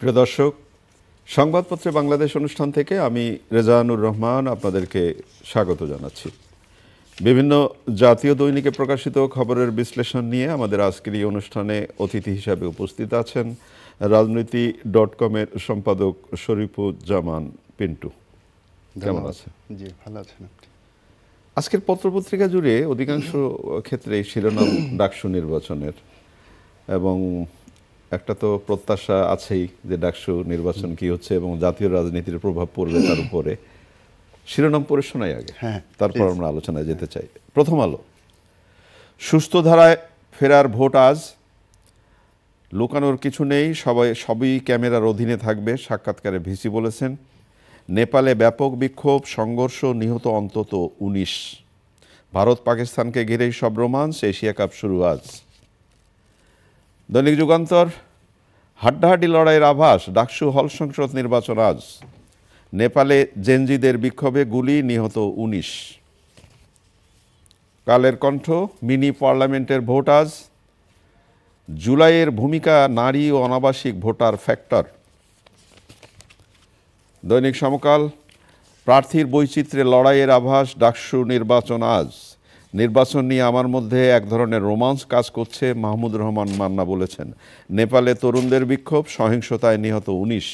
প্রিয় দর্শক, সংবাদপত্রে বাংলাদেশ অনুষ্ঠান থেকে আমি রেজানুর রহমান আপনাদেরকে স্বাগত জানাচ্ছি। বিভিন্ন জাতীয় দৈনিকে প্রকাশিত খবরের বিশ্লেষণ নিয়ে আমাদের আজকের এই অনুষ্ঠানে অতিথি হিসাবে উপস্থিত আছেন রাজনীতি.com-এর সম্পাদক শরীফুজ্জামান পিন্টু। কেমন আছেন? জি, ভালো আছেন আপনি? আজকের পত্রপত্রিকা জুড়ে অধিকাংশ ক্ষেত্রে শিরোনাম ডাকসু নির্বাচনের, এবং একটা তো প্রত্যাশা আছেই যে ডাকসু নির্বাচন কি হচ্ছে এবং জাতীয় রাজনীতির প্রভাব পড়বে তার উপরে। শিরোনাম পড়ে শোনাই আগে, তারপর আমরা আলোচনায় যেতে চাই। প্রথম আলো, সুস্থ ধারায় ফেরার ভোট আজ, লুকানোর কিছু নেই, সবই ক্যামেরার অধীনে থাকবে, সাক্ষাৎকারে ভিসি বলেছেন। নেপালে ব্যাপক বিক্ষোভ, সংঘর্ষ, নিহত অন্তত 19। ভারত পাকিস্তানকে ঘিরেই সব রোমাঞ্চ, এশিয়া কাপ শুরু আজ। দৈনিক যুগান্তর, হাড্ডাহাড্ডি লড়াইয়ের আভাস, ডাকসু হল সংসদ নির্বাচন আজ। নেপালে জেনজিদের বিক্ষোভে গুলি, নিহত 19। কালের কণ্ঠ, মিনি পার্লামেন্টের ভোট আজ। জুলাইয়ের ভূমিকা নারী ও অনাবাসিক ভোটার ফ্যাক্টর। দৈনিক সমকাল, প্রার্থীর বৈচিত্র্যে লড়াইয়ের আভাস, ডাকসু নির্বাচন আজ। নির্বাচন নিয়ে আমার মধ্যে এক ধরনের রোমাঞ্চ কাজ করছে, মাহমুদুর রহমান মান্না বলেছেন। নেপালে তরুণদের বিক্ষোভ, সহিংসতায় নিহত 19।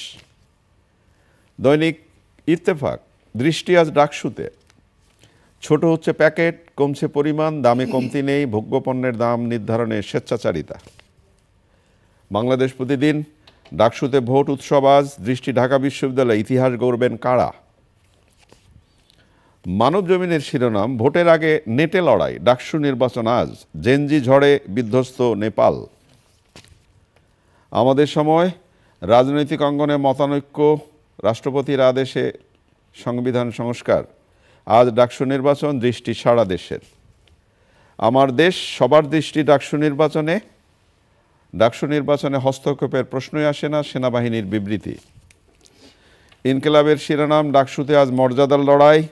দৈনিক ইত্তেফাক, দৃষ্টি আজ ডাকসুতে। ছোট হচ্ছে প্যাকেট, কমছে পরিমাণ, দামে কমতি নেই, ভোগ্যপণ্যের দাম নির্ধারণে স্বেচ্ছাচারিতা। বাংলাদেশ প্রতিদিন, ডাকসুতে ভোট উৎসব আজ, দৃষ্টি ঢাকা বিশ্ববিদ্যালয়ে ইতিহাস গড়বেন কারা। মানব জমিনের শিরোনাম, ভোটের আগে নেটে লড়াই, ডাকসু নির্বাচন আজ। জেনজি ঝড়ে বিধ্বস্ত নেপাল। আমাদের সময়, রাজনৈতিক অঙ্গনে মতানৈক্য, রাষ্ট্রপতির আদেশে সংবিধান সংস্কার। আজ ডাকসু নির্বাচন, দৃষ্টি সারা দেশের। আমার দেশ, সবার দৃষ্টি ডাকসু নির্বাচনে। ডাকসু নির্বাচনে হস্তক্ষেপের প্রশ্নই আসে না, সেনাবাহিনীর বিবৃতি। ইনকিলাবের শিরোনাম, ডাকসুতে আজ মর্যাদার লড়াই,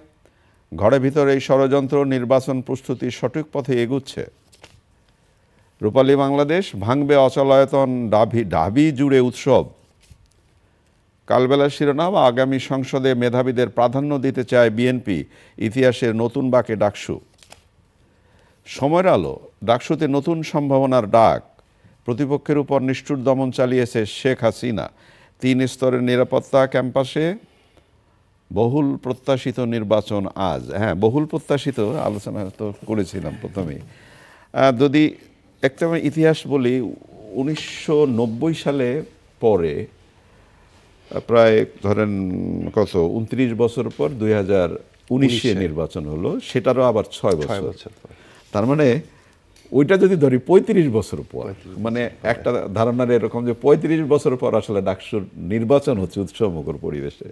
ঘরে ভিতরে এই ষড়যন্ত্র, নির্বাচন প্রস্তুতি সঠিক পথে এগুচ্ছে। রূপালী বাংলাদেশ, ভাঙবে অচলায়তন, ঢাবি জুড়ে উৎসব। কালবেলার শিরোনাম, আগামী সংসদে মেধাবীদের প্রাধান্য দিতে চায় বিএনপি, ইতিহাসের নতুন বাঁকে ডাকসু। সময়ের আলো, ডাকসুতে নতুন সম্ভাবনার ডাক, প্রতিপক্ষের উপর নিষ্ঠুর দমন চালিয়েছে শেখ হাসিনা। 3 স্তরের নিরাপত্তা ক্যাম্পাসে, বহুল প্রত্যাশিত নির্বাচন আজ। হ্যাঁ, বহুল প্রত্যাশিত আলোচনা তো করেছিলাম প্রথমেই। যদি একটা ইতিহাস বলি, 1990 সালে পরে প্রায় ধরেন 29 বছর পর 2019-এ নির্বাচন হলো, সেটারও আবার 6 বছর। তার মানে ওইটা যদি ধরি 35 বছর পর, মানে একটা ধারণার এরকম যে 35 বছর পর আসলে ডাকসুর নির্বাচন হচ্ছে উৎসবমুখর পরিবেশে।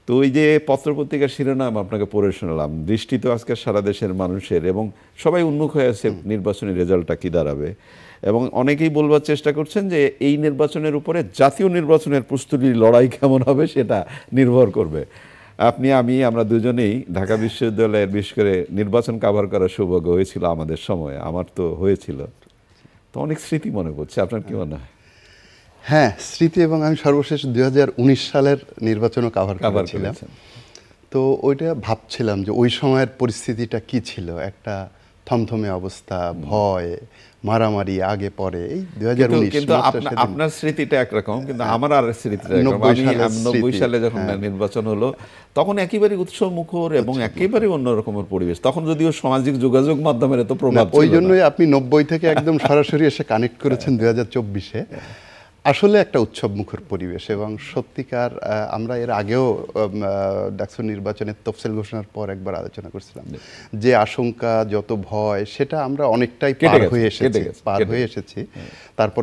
তো ওই যে পত্রপত্রিকার শিরোনাম আপনাকে পড়ে শোনালাম, দৃষ্টি তো আজকে সারা দেশের মানুষের, এবং সবাই উন্মুখ হয়ে আছে নির্বাচনী রেজাল্টটা কী দাঁড়াবে। এবং অনেকেই বলবার চেষ্টা করছেন যে এই নির্বাচনের উপরে জাতীয় নির্বাচনের প্রস্তুতির লড়াই কেমন হবে সেটা নির্ভর করবে। আপনি, আমরা দুজনেই ঢাকা বিশ্ববিদ্যালয়ের বিশেষ করে নির্বাচন কাভার করার সৌভাগ্য হয়েছিল আমাদের সময়ে, আমার তো হয়েছিল। তো অনেক স্মৃতি মনে পড়ছে, আপনার কি মনে হয়? হ্যাঁ, স্মৃতি, এবং আমি সর্বশেষ 2019 সালের নির্বাচনও কাভার করেছিলাম। তো ওইটা ভাবছিলাম যে ওই সময়ের পরিস্থিতিটা কি ছিল, একটা থমথমে অবস্থা, ভয়, মারামারি আগে পরে। এই 2019, কিন্তু আপনার স্মৃতিটা একরকম, কিন্তু আমার আর স্মৃতিটা একরকম। 90 সালে যখন নির্বাচন হলো তখন একেবারে উৎসব মুখর এবং একেবারে অন্যরকমের পরিবেশ। তখন যদিও সামাজিক যোগাযোগ মাধ্যমের এত প্রভাব, ওই জন্যই আপনি 90 থেকে একদম সরাসরি এসে কানেক্ট করেছেন 2024-এ। আসলে একটা উৎসব মুখর পরিবেশ, এবং সত্যিকার আমরা এর আগেও ডাকসু নির্বাচনের তফসিল ঘোষণার পর একবার আলোচনা করছিলাম যে আশঙ্কা, যত ভয়, সেটা আমরা অনেকটাই পার হয়ে এসেছি। তারপর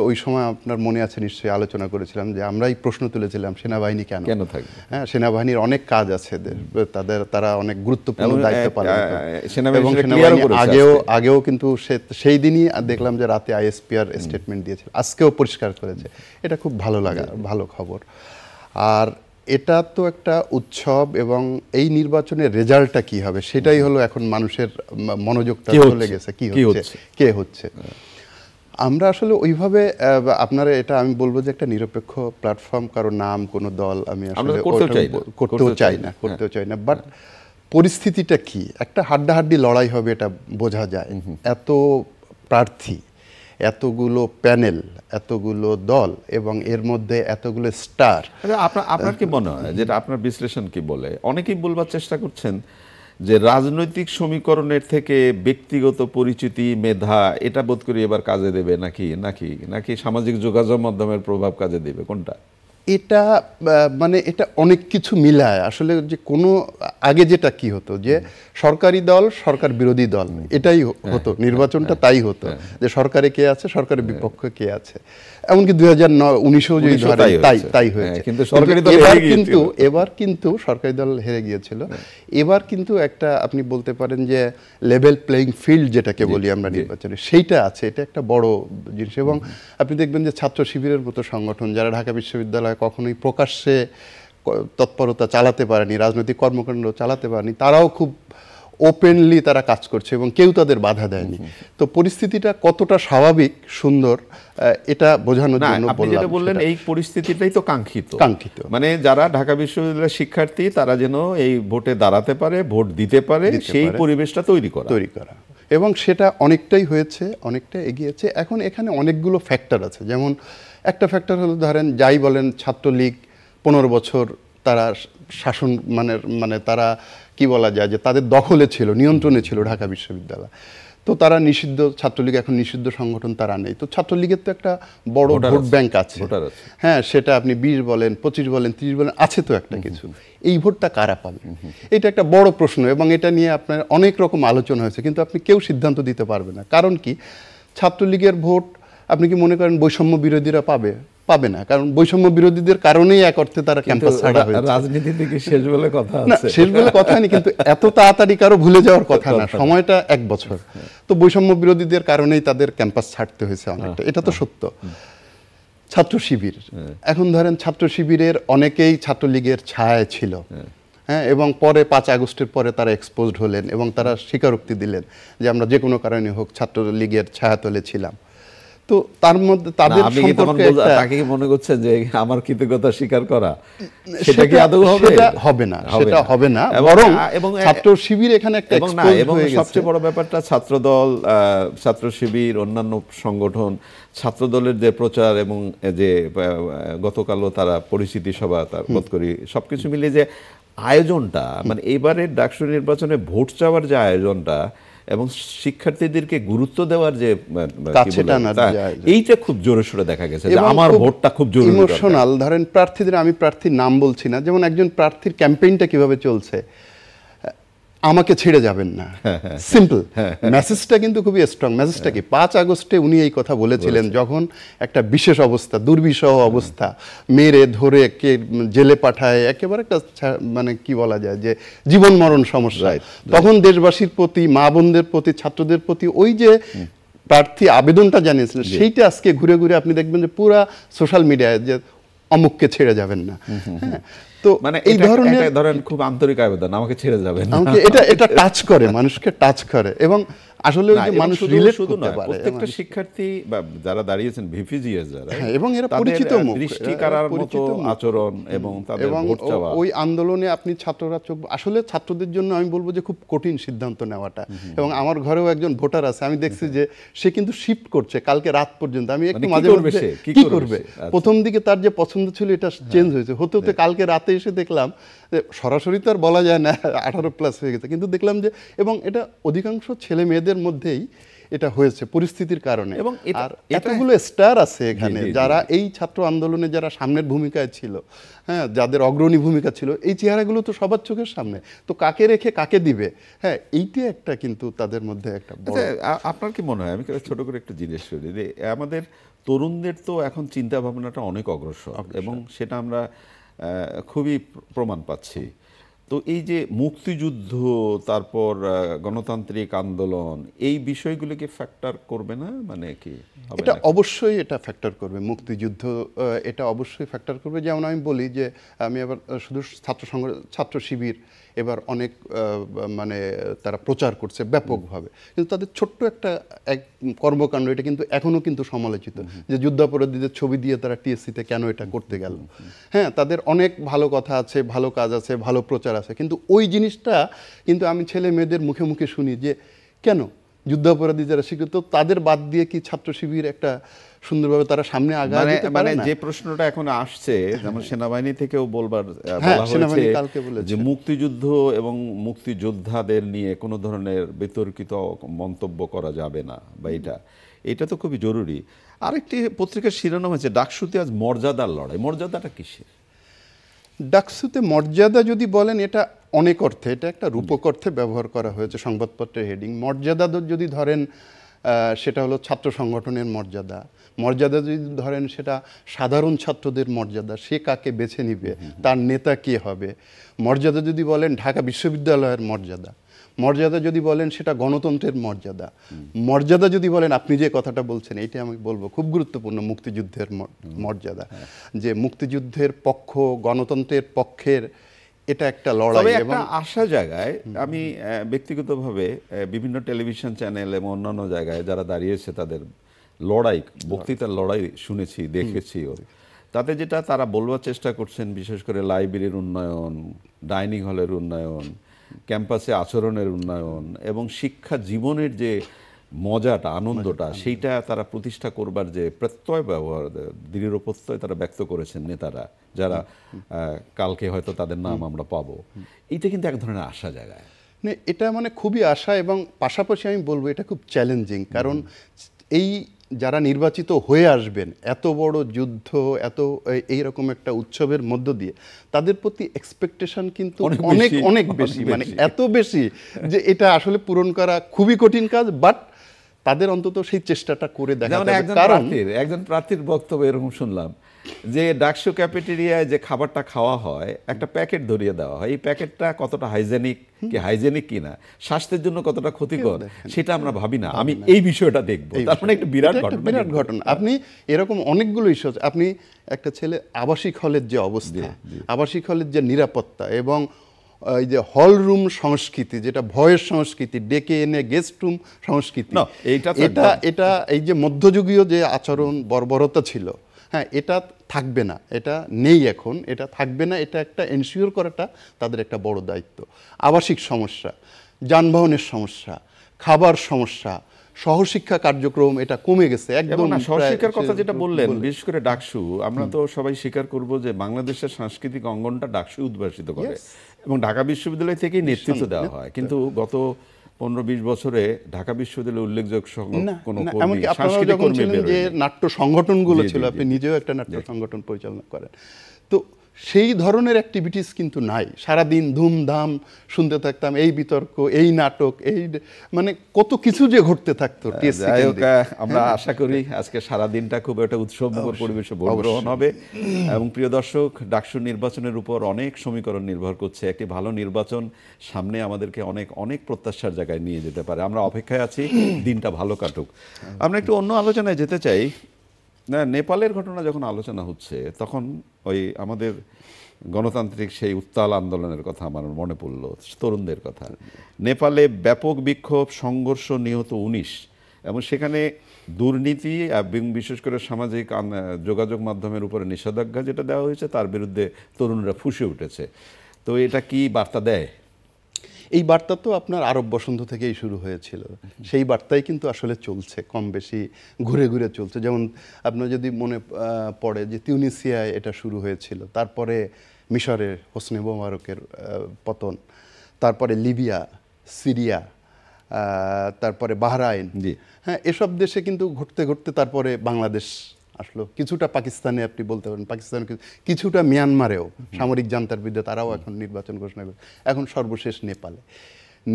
ওই সময় আপনার মনে আছে নিশ্চয়ই আলোচনা করেছিলাম যে আমরাই প্রশ্ন তুলেছিলাম সেনাবাহিনী কেন থাকবে। হ্যাঁ, সেনাবাহিনীর অনেক কাজ আছে, তারা অনেক গুরুত্বপূর্ণ দায়িত্ব পালন করে, এবং সেনাবাহিনী আগেও কিন্তু সেই দিনই দেখলাম যে রাতে আইএসপিআর স্টেটমেন্ট দিয়েছে, আজকেও পরিষ্কার করেছে। এটা খুব ভালো লাগা, ভালো খবর। আর এটা তো একটা উৎসব, এবং এই নির্বাচনের রেজাল্টটা কি হবে সেটাই হলো এখন মানুষের মনোযোগটা চলে গেছে, কি হচ্ছে, কে হচ্ছে। আমরা আসলে ওইভাবে আপনারা এটা আমি বলবো যে একটা নিরপেক্ষ প্ল্যাটফর্ম, কারো নাম কোনো দল আমি আসলে করতেও চাই না, বাট পরিস্থিতিটা কি, একটা হাড্ডাহাড্ডি লড়াই হবে এটা বোঝা যায়। এত প্রার্থী, এতগুলো প্যানেল, এতগুলো দল এবং এর মধ্যে এতগুলো স্টার। আপনার কি মনে হয়, যেটা আপনার বিশ্লেষণ কি বলে, অনেকেই বলবার চেষ্টা করছেন যে রাজনৈতিক সমীকরণের থেকে ব্যক্তিগত পরিচিতি, মেধা, এটা বোধ করি এবার কাজে দেবে নাকি নাকি নাকি সামাজিক যোগাযোগ মাধ্যমের প্রভাব কাজে দেবে, কোনটা? এটা মানে এটা অনেক কিছু মিলায় আসলে। যে কোনো আগে যেটা কি হতো যে সরকারি দল, সরকার বিরোধী দল, এটাই হতো, নির্বাচনটা তাই হতো যে সরকারে কে আছে, সরকারের বিপক্ষে কে আছে। এমনকি 2019-এও যদি ধরেন তাই হয়েছে। কিন্তু এবার কিন্তু সরকারি দল হেরে গিয়েছিল। এবার কিন্তু একটা আপনি বলতে পারেন যে লেভেল প্লেইং ফিল্ড যেটাকে বলি আমরা নির্বাচনে, সেইটা আছে। এটা একটা বড় জিনিস। এবং আপনি দেখবেন যে ছাত্র শিবিরের মতো সংগঠন, যারা ঢাকা বিশ্ববিদ্যালয়ে কখনোই প্রকাশ্যে তৎপরতা চালাতে পারেনি, রাজনৈতিক কর্মকাণ্ড চালাতে পারেনি, তারাও খুব ওপেনলি তারা কাজ করছে এবং কেউ তাদের বাধা দেয়নি। তো পরিস্থিতিটা কতটা স্বাভাবিক, সুন্দর, এটা বোঝানোর জন্য আপনি যেটা বললেন, এই পরিস্থিতিটাই তো কাঙ্ক্ষিত। মানে যারা ঢাকা বিশ্ববিদ্যালয়ের শিক্ষার্থী, তারা যেন এই ভোটে দাঁড়াতে পারে, ভোট দিতে পারে, সেই পরিবেশটা তৈরি করা। এবং সেটা অনেকটাই হয়েছে, অনেকটা এগিয়েছে। এখন এখানে অনেকগুলো ফ্যাক্টর আছে। যেমন একটা ফ্যাক্টর হলো, ধরেন যাই বলেন, ছাত্রলীগ 15 বছর তারা শাসন মানে তারা কি বলা যায় যে তাদের দখলে ছিল, নিয়ন্ত্রণে ছিল ঢাকা বিশ্ববিদ্যালয়। তো তারা নিষিদ্ধ, ছাত্রলীগ এখন নিষিদ্ধ সংগঠন, তারা নেই। তো ছাত্রলীগের তো একটা বড় ভোট ব্যাংক আছে। হ্যাঁ, সেটা আপনি 20 বলেন, 25 বলেন, 30 বলেন, আছে তো একটা কিছু। এই ভোটটা কারা পাবে, এটা একটা বড় প্রশ্ন। এবং এটা নিয়ে আপনার অনেক রকম আলোচনা হয়েছে, কিন্তু আপনি কেউ সিদ্ধান্ত দিতে পারবে না। কারণ কি, ছাত্রলীগের ভোট আপনি কি মনে করেন বৈষম্য বিরোধীরা পাবে না? কারণ বৈষম্য বিরোধীদের কারণেই এক অর্থে তারা ক্যাম্পাস ছাড়া হয়েছে। রাজনীতি থেকে শেষ বলে কথা আছে, শেষ বলে কথা নেই, কিন্তু এত তাড়াতাড়ি কারো ভুলে যাওয়ার কথা না, সময়টা 1 বছর। তো বৈষম্য বিরোধীদের কারণেই তাদের ক্যাম্পাস ছাড়তে হয়েছে অনেকটা, এটা তো সত্য। ছাত্র শিবির, এখন ধরেন ছাত্র শিবিরের অনেকেই ছাত্রলীগের ছায়ায় ছিল, হ্যাঁ, এবং পরে 5 আগস্টের পরে তারা এক্সপোজড হলেন এবং তারা স্বীকারোক্তি দিলেন যে আমরা যে কোনো কারণে হোক ছাত্রলীগের ছায়াতলে ছিলাম। তো তার মধ্যে তাদের সম্পর্কে তাকে মনে করছে যে আমার কৃতজ্ঞতা স্বীকার করা, সেটা কি আদৌ হবে? সেটা হবে না, বরং ছাত্র শিবির এখানে একটা এক্সপোজ হয়ে গেছে। সবচেয়ে বড় ব্যাপারটা, ছাত্রদল, ছাত্র শিবির, অন্যান্য সংগঠন, ছাত্রদলের যে প্রচার এবং যে গতকালও তারা পরিচিতি সভা, তার বোধ করি সবকিছু মিলিয়ে যে আয়োজনটা, মানে এবারের ডাকসু নির্বাচনে ভোট চাওয়ার যে আয়োজনটা এবং শিক্ষার্থীদেরকে গুরুত্ব দেওয়ার যে এইটা খুব জোরে সোরে দেখা গেছে যে আমার ভোটটা খুব জরুরি, ইমোশনাল। ধরেন প্রার্থীদের, আমি প্রার্থীর নাম বলছি না, যেমন একজন প্রার্থীর ক্যাম্পেইনটা কিভাবে চলছে, আমাকে ছেড়ে যাবেন না, সিম্পল মেসেজটা কিন্তু খুবই স্ট্রং। মেসেজটা কি, 5 আগস্টে উনি এই কথা বলেছিলেন যখন একটা বিশেষ অবস্থা, দুর্বিষহ অবস্থা, মেরে ধরে কে জেলে পাঠায়, একেবারে একটা মানে কি বলা যায় যে জীবন মরণ সমস্যা। তখন দেশবাসীর প্রতি, মা বোনদের প্রতি, ছাত্রদের প্রতি ওই যে প্রার্থী আবেদনটা জানিয়েছিলেন, সেইটা আজকে ঘুরে ঘুরে আপনি দেখবেন যে পুরা সোশ্যাল মিডিয়ায় যে অমুককে ছেড়ে যাবেন না। তো মানে এই ধরনের খুব আন্তরিক আবেদন, আমাকে ছেড়ে যাবেন, আমাকে এটা টাচ করে, মানুষকে টাচ করে। এবং আসলে মানুষ রিলেট করতে পারে। প্রত্যেকটা শিক্ষার্থী বা যারা দাঁড়িয়েছেন, ভিপিজিএস যারা, এবং এরা পরিচিত মুখ, দৃষ্টি কারার মতো আচরণ এবং তাদের ভোট চাওয়া, ওই আন্দোলনে আপনি ছাত্ররা আসলে ছাত্রদের জন্য আমি বলবো যে খুব কঠিন সিদ্ধান্ত নেওয়াটা। এবং আমার ঘরেও একজন ভোটার আছে, আমি দেখছি যে সে কিন্তু শিফট করছে কালকে রাত পর্যন্ত। আমি একটু মাঝে মধ্যে কি করবে, প্রথম দিকে তার যে পছন্দ ছিল এটা চেঞ্জ হয়েছে, হতে হতে কালকে রাতে এসে দেখলাম সরাসরি তো আর বলা যায় না 18+ হয়ে গেছে, কিন্তু দেখলাম যে, এবং এটা অধিকাংশ ছেলে মেয়েদের মধ্যেই এটা হয়েছে পরিস্থিতির কারণে। এবং আর এতগুলো স্টার আছে এখানে যারা এই ছাত্র আন্দোলনে যারা সামনের ভূমিকায় ছিল, হ্যাঁ, যাদের অগ্রণী ভূমিকা ছিল, এই চেহারাগুলো তো সবার চোখের সামনে। তো কাকে রেখে কাকে দিবে, হ্যাঁ, এইটা একটা কিন্তু তাদের মধ্যে একটা বড়। আপনার কি মনে হয়, আমি ছোট করে একটা জিনিস করি যে আমাদের তরুণদের তো এখন চিন্তা ভাবনাটা অনেক অগ্রসর এবং সেটা আমরা খুবই প্রমাণ পাচ্ছি। তো এই যে মুক্তিযুদ্ধ, তারপর গণতান্ত্রিক আন্দোলন, এই বিষয়গুলোকে ফ্যাক্টর করবে না, মানে কি হবে এটা নাকি? অবশ্যই এটা ফ্যাক্টর করবে, মুক্তিযুদ্ধ এটা অবশ্যই ফ্যাক্টর করবে। যেমন আমি বলি যে আমি আবার শুধু ছাত্র শিবির এবার অনেক মানে তারা প্রচার করছে ব্যাপকভাবে, কিন্তু তাদের ছোট্ট একটা কর্মকাণ্ড এটা কিন্তু এখনো কিন্তু সমালোচিত, যে যুদ্ধাপরাধীদের ছবি দিয়ে তারা টিএসসিতে কেন এটা করতে গেল। হ্যাঁ, তাদের অনেক ভালো কথা আছে, ভালো কাজ আছে, ভালো প্রচার আছে, কিন্তু ওই জিনিসটা কিন্তু আমি ছেলে মেয়েদের মুখে মুখে শুনি যে কেন যুদ্ধাপরাধী যারা স্বীকৃত তাদের বাদ দিয়ে কি ছাত্র শিবির একটা সুন্দরভাবে তারা সামনে আগায় যেতে পারে না? যে প্রশ্নটা এখন আসছে, যেমন সেনাবাহিনী থেকেও বলা সেনাবাহিনী হয়েছে কালকে বলেছে যে মুক্তিযুদ্ধ এবং মুক্তিযোদ্ধাদের নিয়ে কোনো ধরনের বিতর্কিত মন্তব্য করা যাবে না, বা এটা তো খুবই জরুরি। আরেকটি পত্রিকার শিরোনাম হয়েছে ডাকসুতে আজ মর্যাদার লড়াই। মর্যাদাটা কিসের? ডাকসুতে মর্যাদা যদি বলেন, এটা অনেক অর্থে, এটা একটা রূপক অর্থে ব্যবহার করা হয়েছে সংবাদপত্রের হেডিং। মর্যাদা যদি ধরেন সেটা হলো ছাত্র সংগঠনের মর্যাদা। মর্যাদা যদি ধরেন সেটা সাধারণ ছাত্রদের মর্যাদা, সে কাকে বেছে নিবে, তার নেতা কে হবে। মর্যাদা যদি বলেন ঢাকা বিশ্ববিদ্যালয়ের মর্যাদা। মর্যাদা যদি বলেন সেটা গণতন্ত্রের মর্যাদা। মর্যাদা যদি বলেন, আপনি যে কথাটা বলছেন এইটা আমি বলবো খুব গুরুত্বপূর্ণ, মুক্তিযুদ্ধের মর্যাদা। যে মুক্তিযুদ্ধের পক্ষ, গণতন্ত্রের পক্ষের এটা একটা লড়াই। তবে একটা আশা জায়গায় আমি ব্যক্তিগতভাবে বিভিন্ন টেলিভিশন চ্যানেল এবং অন্যান্য জায়গায় যারা দাঁড়িয়েছে তাদের লড়াই, বক্তৃতার লড়াই শুনেছি, দেখেছিও। তাতে যেটা তারা বলবার চেষ্টা করছেন, বিশেষ করে লাইব্রেরির উন্নয়ন, ডাইনিং হলের উন্নয়ন, ক্যাম্পাসে আচরণের উন্নয়ন এবং শিক্ষা জীবনের যে মজাটা, আনন্দটা, সেইটা তারা প্রতিষ্ঠা করবার যে প্রত্যয় ব্যবহার, দৃঢ় প্রত্যয় তারা ব্যক্ত করেছেন নেতারা, যারা কালকে হয়তো তাদের নাম আমরা পাবো। এইটা কিন্তু এক ধরনের আশা জায়গায়। এটা মানে খুবই আশা, এবং পাশাপাশি আমি বলবো এটা খুব চ্যালেঞ্জিং। কারণ এই যারা নির্বাচিত হয়ে আসবেন এত বড় যুদ্ধ, এত এইরকম একটা উৎসবের মধ্য দিয়ে, তাদের প্রতি এক্সপেকটেশন কিন্তু অনেক অনেক বেশি, মানে এত বেশি যে এটা আসলে পূরণ করা খুবই কঠিন কাজ। বাট তাদের অন্তত সেই চেষ্টাটা করে দেখা যাবে। কারণ একজন প্রার্থীর বক্তব্য এরকম শুনলাম যে ডাকসু ক্যাফেটেরিয়ায় যে খাবারটা খাওয়া হয়, একটা প্যাকেট ধরিয়ে দেওয়া হয়, এই প্যাকেটটা কতটা হাইজেনিক কিনা, স্বাস্থ্যের জন্য কতটা ক্ষতিকর, সেটা আমরা ভাবি না। আমি এই বিষয়টা দেখবো, তার মানে একটা বিরাট ঘটনা। আপনি এরকম অনেকগুলো ইস্যু আছে। আপনি একটা ছেলে আবাসিক হলের যে অবস্থা, আবাসিক হলের যে নিরাপত্তা, এবং এই যে হল রুম সংস্কৃতি, যেটা ভয়ের সংস্কৃতি, ডেকে এনে গেস্ট রুম সংস্কৃতি, এটা এই যে মধ্যযুগীয় যে আচরণ, বর্বরতা ছিল, হ্যাঁ, এটা থাকবে না, এটা নেই এখন, এটা থাকবে না। এটা একটা এনশিওর করাটা তাদের একটা বড় দায়িত্ব। আবাসিক সমস্যা, যানবাহনের সমস্যা, খাবার সমস্যা, সহশিক্ষা কার্যক্রম এটা কমে গেছে একদম। সহশিক্ষার কথা যেটা বললেন, বিশেষ করে ডাকসু, আমরা তো সবাই স্বীকার করব যে বাংলাদেশের সাংস্কৃতিক অঙ্গনটা ডাকসু উদ্ভাসিত করে, এবং ঢাকা বিশ্ববিদ্যালয় থেকেই নেতৃত্ব দেওয়া হয়। কিন্তু গত 15-20 বছরে ঢাকা বিশ্ববিদ্যালয়ে উল্লেখযোগ্য কোনো সাংস্কৃতিক কর্মী যে নাট্য সংগঠনগুলো ছিল, আপনি নিজেও একটা নাট্য সংগঠন পরিচালনা করেন, তো সেই ধরনের অ্যাক্টিভিটিস কিন্তু নাই। সারাদিন ধুমধাম শুনতে থাকতাম, এই বিতর্ক, এই নাটক, এই মানে কত কিছু যে ঘটতে থাকতো। আমরা আশা করি আজকে সারা দিনটা খুব একটা উৎসবমুখর পরিবেশে ভোট গ্রহণ হবে। এবং প্রিয় দর্শক, ডাকসু নির্বাচনের উপর অনেক সমীকরণ নির্ভর করছে। একটি ভালো নির্বাচন সামনে আমাদেরকে অনেক অনেক প্রত্যাশার জায়গায় নিয়ে যেতে পারে। আমরা অপেক্ষায় আছি, দিনটা ভালো কাটুক। আমরা একটু অন্য আলোচনায় যেতে চাই। না, নেপালের ঘটনা যখন আলোচনা হচ্ছে, তখন ওই আমাদের গণতান্ত্রিক সেই উত্তাল আন্দোলনের কথা আমার মনে পড়ল, তরুণদের কথা। নেপালে ব্যাপক বিক্ষোভ, সংঘর্ষ, নিহত 19, এবং সেখানে দুর্নীতি এবং বিশেষ করে সামাজিক যোগাযোগ মাধ্যমের উপরে নিষেধাজ্ঞা যেটা দেওয়া হয়েছে, তার বিরুদ্ধে তরুণরা ফুঁসে উঠেছে। তো এটা কি বার্তা দেয়? এই বার্তা তো আপনার আরব বসন্ত থেকেই শুরু হয়েছিল। সেই বার্তাই কিন্তু আসলে চলছে, কম বেশি ঘুরে ঘুরে চলছে। যেমন আপনার যদি মনে পড়ে যে তিউনিসিয়ায় এটা শুরু হয়েছিল, তারপরে মিশরে হোসনি মোবারকের পতন, তারপরে লিবিয়া, সিরিয়া, তারপরে বাহরাইন, হ্যাঁ, এসব দেশে কিন্তু ঘটতে ঘটতে তারপরে বাংলাদেশ আসলো। কিছুটা পাকিস্তানে আপনি বলতে পারেন, পাকিস্তান কিছুটা মিয়ানমারেও সামরিক জান্তার বিরুদ্ধে তারাও এখন নির্বাচন ঘোষণা করে, এখন সর্বশেষ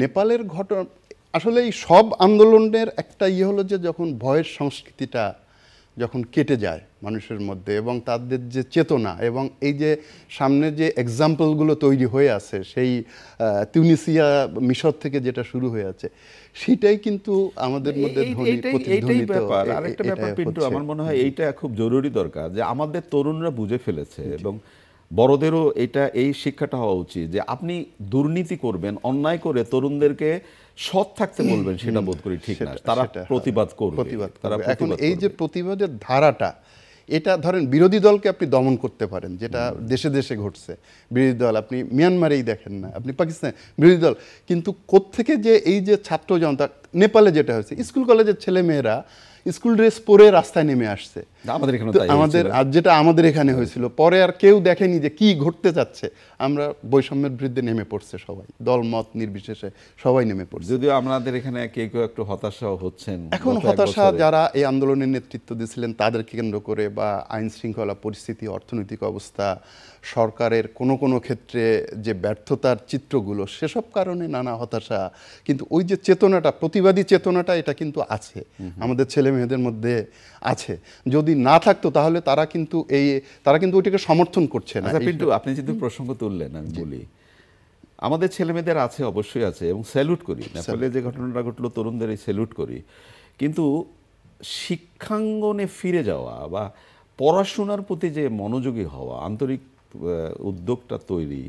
নেপালের ঘটনা। আসলে এই সব আন্দোলনের একটা হলো যে যখন ভয়ের সংস্কৃতিটা যখন কেটে যায় মানুষের মধ্যে, এবং তাদের যে চেতনা এবং এই যে সামনে যে এক্সাম্পলগুলো তৈরি হয়ে আছে, সেই তিউনিসিয়া মিশর থেকে যেটা শুরু হয়ে আছে, সেটাই কিন্তু আমাদের মধ্যে এইটাই ব্যাপার। আরেকটা ব্যাপার পিন্টু, আমার মনে হয় এইটা খুব জরুরি দরকার, যে আমাদের তরুণরা বুঝে ফেলেছে এবং বড়দেরও এই শিক্ষাটা হওয়া উচিত, যে আপনি দুর্নীতি করবেন, অন্যায় করে তরুণদেরকে সৎ থাকতে বলবেন, সেটা বোধ করি ঠিক না। তারা প্রতিবাদ করবে। এখন এই যে প্রতিবাদের ধারাটা, এটা ধরেন বিরোধী দলকে আপনি দমন করতে পারেন, যেটা দেশে দেশে ঘটছে। বিরোধী দল আপনি মিয়ানমারেই দেখেন না, আপনি পাকিস্তান বিরোধী দল, কিন্তু কোত্থেকে যে এই যে ছাত্র জনতা, নেপালে যেটা হয়েছে, স্কুল কলেজের ছেলে মেয়েরা স্কুল ড্রেস পরে রাস্তায় নেমে আসছে, যেটা আমাদের এখানে হয়েছিল। পরে আর কেউ দেখেনি যে কি ঘটতে যাচ্ছে, আমরা বৈষম্যের বিরুদ্ধে নেমে পড়ছে সবাই, দল মত নির্বিশেষে সবাই নেমে পড়ছে। যদিও আমাদের এখানে কেউ কেউ একটু হতাশা হচ্ছেন, এখন হতাশা যারা এই আন্দোলনের নেতৃত্ব দিয়েছিলেন তাদেরকে কেন্দ্র করে, বা আইন শৃঙ্খলা পরিস্থিতি, অর্থনৈতিক অবস্থা, সরকারের কোনো কোনো ক্ষেত্রে যে ব্যর্থতার চিত্রগুলো, সেসব কারণে নানা হতাশা। কিন্তু ওই যে চেতনাটা, প্রতিবাদী চেতনাটা, এটা কিন্তু আছে আমাদের ছেলে মেয়েদের মধ্যে আছে। যদি না থাকতো তাহলে তারা কিন্তু ওইটাকে সমর্থন করছে না। কিন্তু আপনি যদি প্রসঙ্গ তুললেন, আমি বলি, আমাদের ছেলে মেয়েদের আছে, অবশ্যই আছে, এবং স্যালুট করি। নেপালে যে ঘটনাটা ঘটলো, তরুণদের এই স্যালুট করি। কিন্তু শিক্ষাঙ্গনে ফিরে যাওয়া বা পড়াশোনার প্রতি যে মনোযোগী হওয়া, আন্তরিক উদ্যোগটা তৈরি,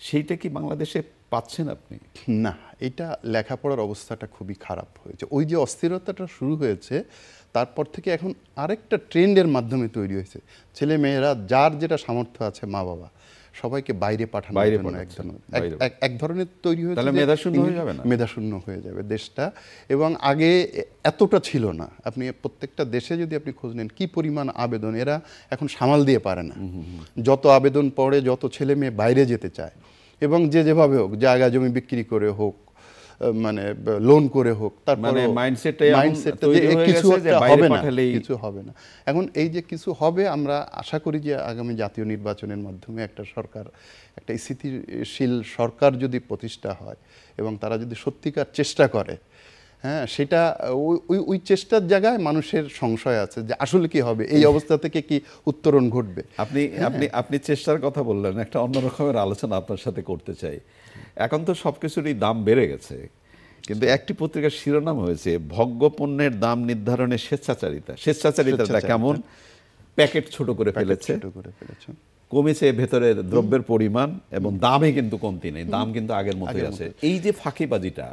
সেইটা কি বাংলাদেশে পাচ্ছেন আপনি? না, এটা লেখাপড়ার অবস্থাটা খুবই খারাপ হয়েছে। ওই যে অস্থিরতাটা শুরু হয়েছে, তারপর থেকে এখন আরেকটা ট্রেন্ডের মাধ্যমে তৈরি হয়েছে। ছেলে মেয়েরা যার যেটা সামর্থ্য আছে, মা বাবা সবাইকে বাইরে পাঠানোর জন্য এক ধরনের তৈরি হয়েছে, মেধাশূন্য হয়ে যাবে দেশটা। এবং আগে এতটা ছিল না। আপনি প্রত্যেকটা দেশে যদি আপনি খোঁজ নেন, কি পরিমাণ আবেদন, এরা এখন সামাল দিয়ে পারে না। যত আবেদন পড়ে, যত ছেলে মেয়ে বাইরে যেতে চায়, এবং যেভাবে হোক, জায়গা জমি বিক্রি করে হোক, মানে লোন করে হোক, তারপরে কিছু হবে না। এখন এই যে কিছু হবে, আমরা আশা করি যে আগামী জাতীয় নির্বাচনের মাধ্যমে একটা সরকার, একটা স্থিতিশীল সরকার যদি প্রতিষ্ঠা হয় এবং তারা যদি সত্যিকার চেষ্টা করে, হ্যাঁ, সেটা ওই চেষ্টার জায়গায় মানুষের সংশয় আছে যে আসলে কি হবে, এই অবস্থা থেকে কি উত্তরণ ঘটবে। আপনি চেষ্টার কথা বললেন, একটা অন্য রকমের আলোচনা আপনার সাথে করতে চাই। এখন তো সবকিছুরই দাম বেড়ে গেছে, কিন্তু একটি পত্রিকার শিরোনাম হয়েছে ভোগ্যপণ্যের দাম নির্ধারণে স্বেচ্ছাচারিতাটা কেমন, প্যাকেট ছোট করে ফেলেছে, কমেছে ভেতরের দ্রব্যের পরিমাণ, এবং দামে কিন্তু কমতি নেই, দাম কিন্তু আগের মতোই আছে। এই যে ফাঁকিবাজিটা,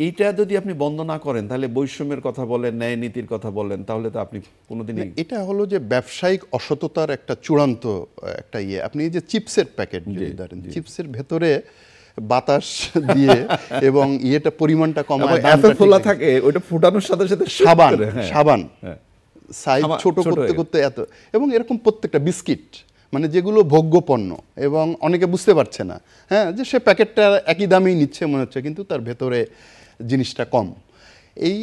এইটা যদি আপনি বন্ধ না করেন, তাহলে বৈষম্যের কথা বলেন, ন্যায় নীতির কথা বলেন, তাহলে তো আপনি কোনোদিনই, এটা হলো যে ব্যবসায়িক অসততার একটা চূড়ান্ত একটা ইয়ে। আপনি এই যে চিপসের প্যাকেট যদি ধরেন, চিপসের ভেতরে বাতাস দিয়ে এবং ইয়েটা পরিমাণটা কমায়, এত ফোলা থাকে, ওইটা ফুটানোর সাথে সাথে সাবান সাইজ ছোট করতে করতে এত, এবং এরকম প্রত্যেকটা বিস্কিট, মানে যেগুলো ভোগ্য পণ্য, এবং অনেকে বুঝতে পারছে না, হ্যাঁ, যে সে প্যাকেটটা একই দামেই নিচ্ছে মনে হচ্ছে, কিন্তু তার ভেতরে জিনিসটা কম। এই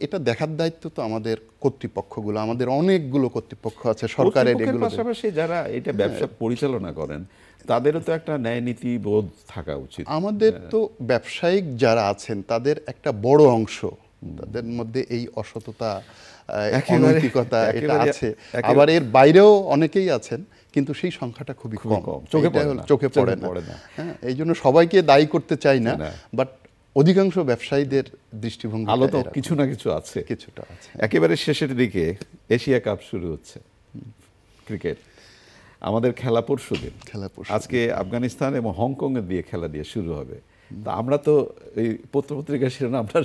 এটা দেখার দায়িত্ব তো আমাদের কর্তৃপক্ষগুলো, আমাদের অনেকগুলো কর্তৃপক্ষ আছে সরকারের, এগুলো পাশাপাশি যারা এটা ব্যবসা পরিচালনা করেন, তাদেরও তো একটা ন্যায় নীতি বোধ থাকা উচিত। আমাদের তো ব্যবসায়িক যারা আছেন, তাদের একটা বড় অংশ, তাদের মধ্যে এই অসততা, অনৈতিকতা এটা আছে। আবার এর বাইরেও অনেকেই আছেন, কিন্তু সেই সংখ্যাটা খুবই কম, চোখে পড়ে না। হ্যাঁ, এই জন্য সবাইকে দায়ী করতে চাই না, বাট অধিকাংশ ব্যবসায়ীদের দৃষ্টিভঙ্গি, আলো তো কিছু না কিছু আছে, কিছুটা আছে। একেবারে শেষের দিকে এশিয়া কাপ শুরু হচ্ছে, ক্রিকেট, আমাদের খেলা পরশুদিন, আজকে আফগানিস্তান এবং হংকংয়ের দিয়ে খেলা দিয়ে শুরু হবে। তা আমরা তো এই পত্রপত্রিকা শিরোনামটা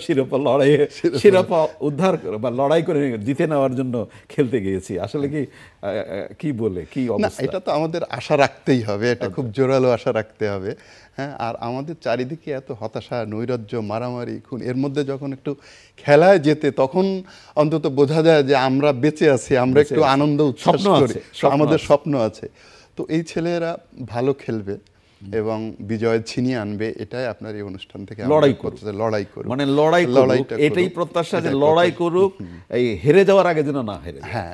শিরোপা উদ্ধার বা লড়াই করে জিতে নেওয়ার জন্য খেলতে গিয়েছি। আসলে কি বলে কি অবস্থা, এটা তো আমাদের আশা রাখতেই হবে, এটা খুব জোরালো আশা রাখতে হবে। হ্যাঁ, আর আমাদের চারিদিকে এত হতাশা, নৈরাজ্য, মারামারি, খুন, এর মধ্যে যখন একটু খেলায় যেতে, তখন অন্তত বোঝা যায় যে আমরা বেঁচে আছি, আমরা একটু আনন্দ উচ্ছ্বাস করি, আমাদের স্বপ্ন আছে। তো এই ছেলেরা ভালো খেলবে এবং বিজয় ছিনিয়ে আনবে, এটাই আপনার এই অনুষ্ঠান থেকে লড়াই করুক, মানে লড়াই এটাই প্রত্যাশা, যে লড়াই করুক, এই হেরে যাওয়ার আগে যেন না হেরে। হ্যাঁ,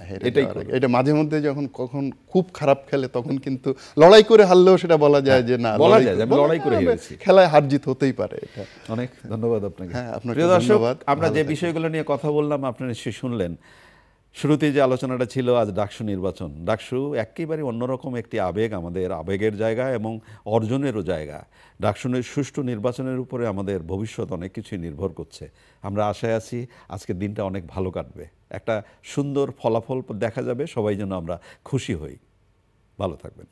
এটা মাঝে মধ্যে যখন কখন খুব খারাপ খেলে, তখন কিন্তু লড়াই করে হারলেও সেটা বলা যায় যে না, বলা যায় আমি লড়াই করে হেরেছি, খেলায় হার জিত হতেই পারে। এটা অনেক ধন্যবাদ আপনাকে। হ্যাঁ, আপনাকে প্রিয় দর্শক, ধন্যবাদ। আমরা যে বিষয়গুলো নিয়ে কথা বললাম আপনারা নিশ্চয়ই শুনলেন। শুরুতেই যে আলোচনাটা ছিল আজ ডাকসু নির্বাচন, ডাকসু একেবারে অন্যরকম একটি আবেগ, আমাদের আবেগের জায়গা এবং অর্জনেরও জায়গা। ডাকসুনের সুষ্ঠু নির্বাচনের উপরে আমাদের ভবিষ্যৎ অনেক কিছুই নির্ভর করছে। আমরা আশায় আছি আজকের দিনটা অনেক ভালো কাটবে, একটা সুন্দর ফলাফল দেখা যাবে, সবাই যেন আমরা খুশি হই। ভালো থাকবেন।